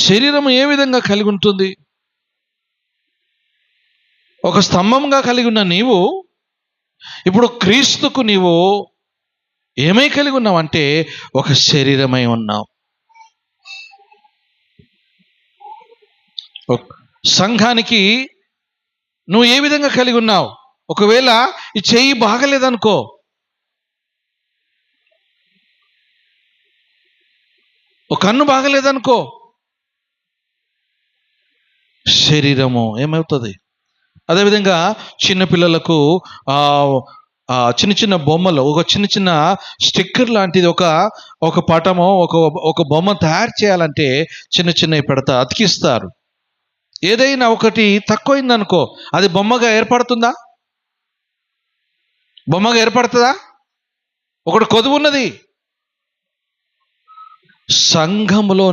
శరీరం ఏ విధంగా కలిగి ఉంటుంది? ఒక స్తంభంగా కలిగి ఉన్న నీవు ఇప్పుడు క్రీస్తుకు నీవు ఏమై కలిగి ఉన్నావు అంటే ఒక శరీరమై ఉన్నావు. సంఘానికి నువ్వు ఏ విధంగా కలిగి ఉన్నావు? ఒకవేళ ఈ చెయ్యి బాగలేదనుకో, ఒక కన్ను బాగలేదనుకో, శరీరము ఏమవుతుంది? అదేవిధంగా చిన్నపిల్లలకు చిన్న చిన్న బొమ్మలు, ఒక చిన్న చిన్న స్టిక్కర్ లాంటిది, ఒక పటమో ఒక బొమ్మ తయారు చేయాలంటే చిన్న చిన్నవి పెడతా అతికిస్తారు. ఏదైనా ఒకటి తక్కువైందనుకో, అది బొమ్మగా ఏర్పడుతుందా? బొమ్మగా ఏర్పడుతుందా? ఒకటి కొదువు ఉన్నది. సంఘములో